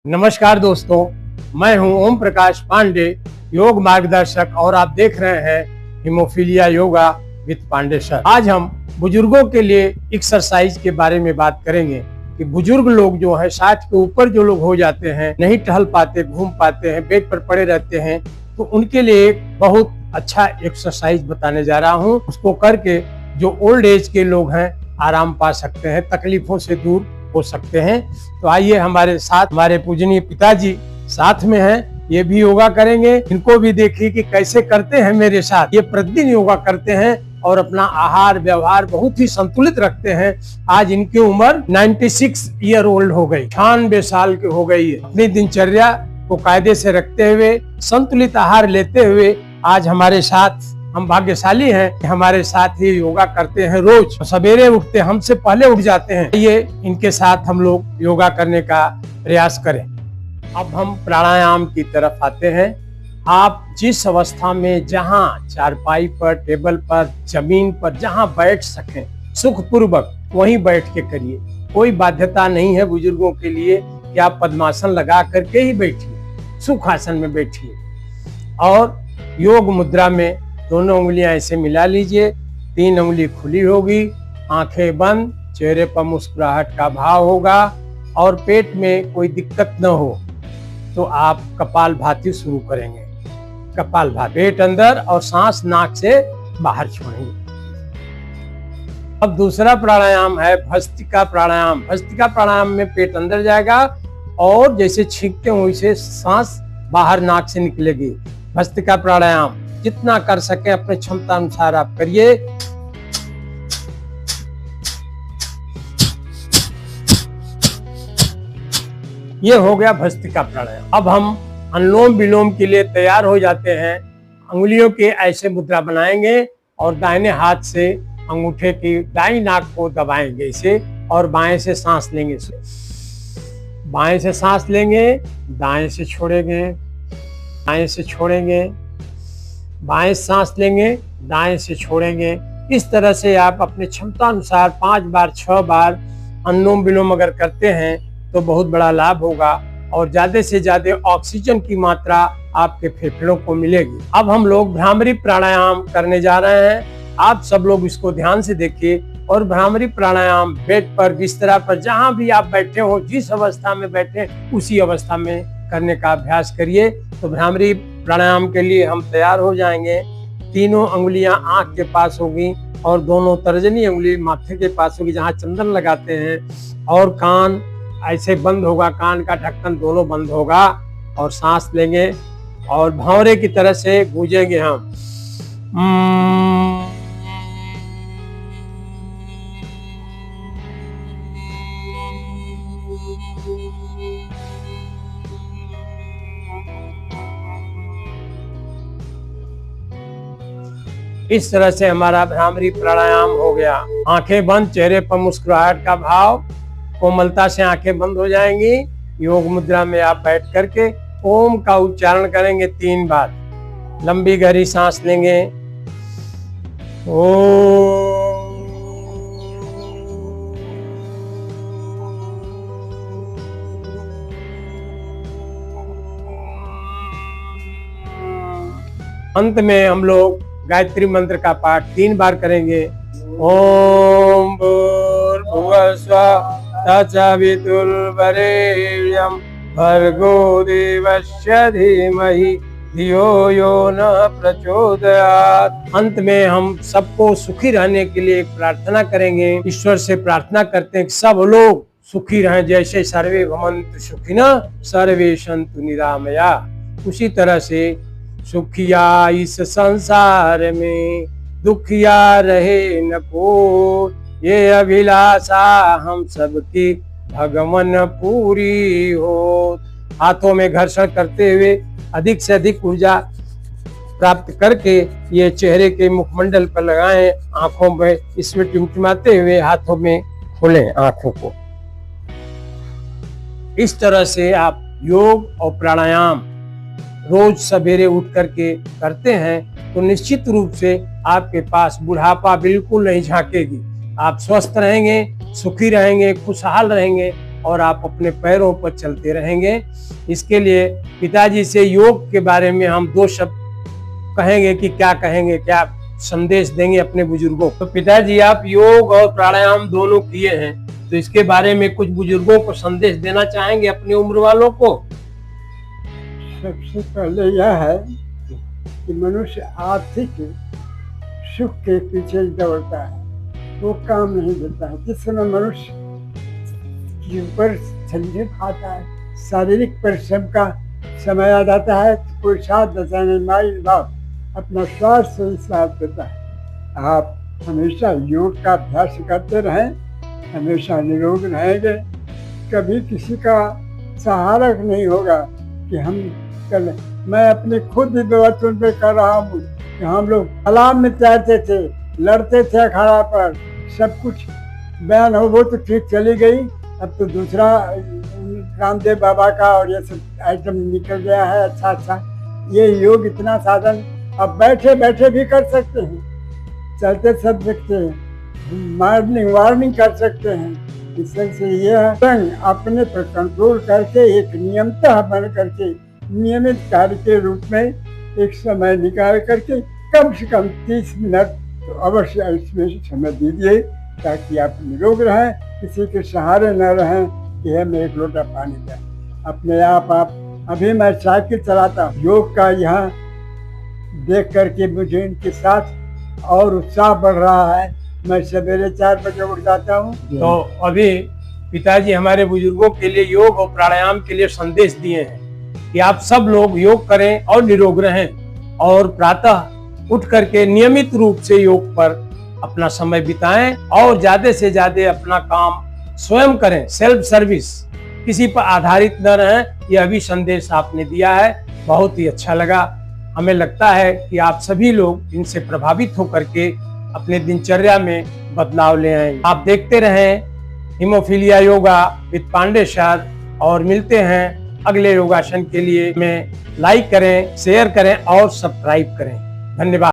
नमस्कार दोस्तों, मैं हूं ओम प्रकाश पांडे, योग मार्गदर्शक, और आप देख रहे हैं hemophilia yoga with Pandey sir. आज हम बुजुर्गों के लिए एक्सरसाइज के बारे में बात करेंगे कि बुजुर्ग लोग जो है 60 के ऊपर जो लोग हो जाते हैं, नहीं टहल पाते, घूम पाते हैं, बेड पर पड़े रहते हैं, तो उनके लिए एक बहुत अच्छा एक्सरसाइज बताने जा रहा हूं। उसको करके जो ओल्ड एज के लोग हैं आराम पा सकते हैं, तकलीफों से दूर हो सकते हैं। तो आइए हमारे साथ, हमारे पूजनीय पिताजी साथ में हैं, ये भी योगा करेंगे। इनको भी देखिए कि कैसे करते हैं मेरे साथ। ये प्रतिदिन योगा करते हैं और अपना आहार व्यवहार बहुत ही संतुलित रखते हैं। आज इनकी उम्र 96 ईयर ओल्ड हो गई, 96 साल की हो गई है। अपनी दिनचर्या को कायदे से रखते हुए, संतुलित आहार लेते हुए आज हमारे साथ, हम भाग्यशाली हैं कि हमारे साथ ही योगा करते हैं। रोज सवेरे उठते, हमसे पहले उठ जाते हैं। ये इनके साथ हम लोग योगा करने का प्रयास करें। अब हम प्राणायाम की तरफ आते हैं। आप जिस अवस्था में, जहां चारपाई पर, टेबल पर, जमीन पर, जहां बैठ सकें सुखपूर्वक, वहीं बैठ के करिए। कोई बाध्यता नहीं है बुजुर्गों के लिए कि आप पद्मासन लगा करके ही बैठिए, सुखासन में बैठिए। और योग मुद्रा में दोनों उंगलियां ऐसे मिला लीजिए, 3 उंगली खुली होगी, आंखें बंद, चेहरे पर मुस्कुराहट का भाव होगा और पेट में कोई दिक्कत न हो तो आप कपालभाति शुरू करेंगे। कपालभाति, पेट अंदर और सांस नाक से बाहर छोड़ेंगे। अब दूसरा प्राणायाम है भस्त्रिका प्राणायाम। भस्त्रिका प्राणायाम में पेट अंदर जाएगा और जैसे छींकते हैं वैसे सांस बाहर नाक से निकलेगी। भस्त्रिका प्राणायाम जितना कर सके अपने क्षमता अनुसार आप करिए। ये हो गया भस्त्रिका प्राणायाम। अब हम अनुलोम विलोम के लिए तैयार हो जाते हैं। अंगुलियों के ऐसे मुद्रा बनाएंगे और दाहिने हाथ से अंगूठे की दाईं नाक को दबाएंगे इसे, और बाएं से सांस लेंगे। बाएं से सांस लेंगे, दाएं से छोड़ेंगे, दाएं से छोड़ेंगे, बाएं सांस लेंगे, दाएं से छोड़ेंगे। इस तरह से आप अपने क्षमता अनुसार 5 बार 6 बार अनुलोम विलोम अगर करते हैं तो बहुत बड़ा लाभ होगा और ज्यादा से ज्यादा ऑक्सीजन की मात्रा आपके फेफड़ों को मिलेगी। अब हम लोग भ्रामरी प्राणायाम करने जा रहे हैं। आप सब लोग इसको ध्यान से देखिए। और भ्रामरी प्राणायाम बेड पर, बिस्तरा पर, जहां भी आप बैठे हो, जिस अवस्था में बैठे उसी अवस्था में करने का अभ्यास करिए। तो भ्रामरी प्राणायाम के लिए हम तैयार हो जाएंगे। 3 उंगलियां आंख के पास होगी और दोनों तर्जनी उंगली माथे के पास होगी जहां चंदन लगाते हैं, और कान ऐसे बंद होगा, कान का ढक्कन दोनों बंद होगा, और सांस लेंगे और भंवरे की तरह से गूंजेंगे हम। इस तरह से हमारा भ्रामरी प्राणायाम हो गया। आंखें बंद, चेहरे पर मुस्कुराहट का भाव, कोमलता से आंखें बंद हो जाएंगी। योग मुद्रा में आप बैठ करके ओम का उच्चारण करेंगे 3 बार। लंबी गहरी सांस लेंगे। ओम। अंत में हम लोग गायत्री मंत्र का पाठ 3 बार करेंगे। ओम भूर्भुवः स्वः तत्सवितुर्वरेण्यं भर्गो देवस्य धीमहि धियो यो नः प्रचोदयात्। अंत में हम सबको सुखी रहने के लिए एक प्रार्थना करेंगे। ईश्वर से प्रार्थना करते हैं कि सब लोग सुखी रहें। जैसे सर्वे भवन्तु सुखिनः सर्वे सन्तु निरामया, उसी तरह से सुखिया इस संसार में, दुखिया रहे न कोई, ये अभिलाषा हम सबकी भगवन पूरी हो। हाथों में घर्षण करते हुए अधिक से अधिक ऊर्जा प्राप्त करके ये चेहरे के मुखमंडल पर लगाएं। आंखों में इसमें टिमटिमाते हुए हाथों में खोलें आंखों को। इस तरह से आप योग और प्राणायाम रोज सवेरे उठ करके करते हैं तो निश्चित रूप से आपके पास बुढ़ापा बिल्कुल नहीं झांकेगी। आप स्वस्थ रहेंगे, सुखी रहेंगे, खुशहाल रहेंगे और आप अपने पैरों पर चलते रहेंगे। इसके लिए पिताजी से योग के बारे में हम 2 शब्द कहेंगे कि क्या कहेंगे, क्या संदेश देंगे अपने बुजुर्गों को। तो पिताजी, आप योग और प्राणायाम दोनों किए हैं, तो इसके बारे में कुछ बुजुर्गों को संदेश देना चाहेंगे अपनी उम्र वालों को? सबसे पहले यह है कि मनुष्य आर्थिक सुख के पीछे दौड़ता है, वो काम नहीं देता है। जिस समय मनुष्य के ऊपर झंझट आता है, शारीरिक परिश्रम का समय आ जाता है, तो कोई साथ देता नहीं, माई बाप अपना स्वास्थ्य ही साथ देता है। आप हमेशा योग का अभ्यास करते रहें, हमेशा निरोग रहेंगे। कभी किसी का सहारा नहीं होगा कि हम कर। मैं अपने खुद बचपन पे कर रहा हूँ कि हम लोग तालाब में तैरते थे, लड़ते थे अखाड़ा पर, सब कुछ बयान हो, वो तो ठीक चली गई। अब तो दूसरा रामदेव बाबा का और ये सब आइटम निकल गया है। अच्छा ये योग इतना साधन अब बैठे बैठे भी कर सकते हैं, चलते सब सकते हैं, वार्निंग कर सकते हैं। इससे यह अपने पर कंट्रोल करके एक नियमतः बन करके नियमित कार्य के रूप में एक समय निकाल करके कम से कम 30 मिनट तो अवश्य इसमें समय दीजिए, ताकि आप निरोग रहें, किसी के सहारे न रहें कि हमें एक लोटा पानी दें। अपने आप अभी मैं साइकिल चलाता हूँ, योग का यहाँ देख करके मुझे इनके साथ और उत्साह बढ़ रहा है। मैं सवेरे 4 बजे उठ जाता हूँ। तो अभी पिताजी हमारे बुजुर्गों के लिए योग और प्राणायाम के लिए संदेश दिए हैं कि आप सब लोग योग करें और निरोग रहें, और प्रातः उठ करके नियमित रूप से योग पर अपना समय बिताएं और ज्यादा से ज्यादा अपना काम स्वयं करें। सेल्फ सर्विस, किसी पर आधारित न रहें। यह भी संदेश आपने दिया है, बहुत ही अच्छा लगा। हमें लगता है कि आप सभी लोग इनसे प्रभावित होकर के अपने दिनचर्या में बदलाव ले आए। आप देखते रहें hemophilia yoga with Pandey sir, और मिलते हैं अगले योगासन के लिए। में लाइक करें, शेयर करें और सब्सक्राइब करें। धन्यवाद।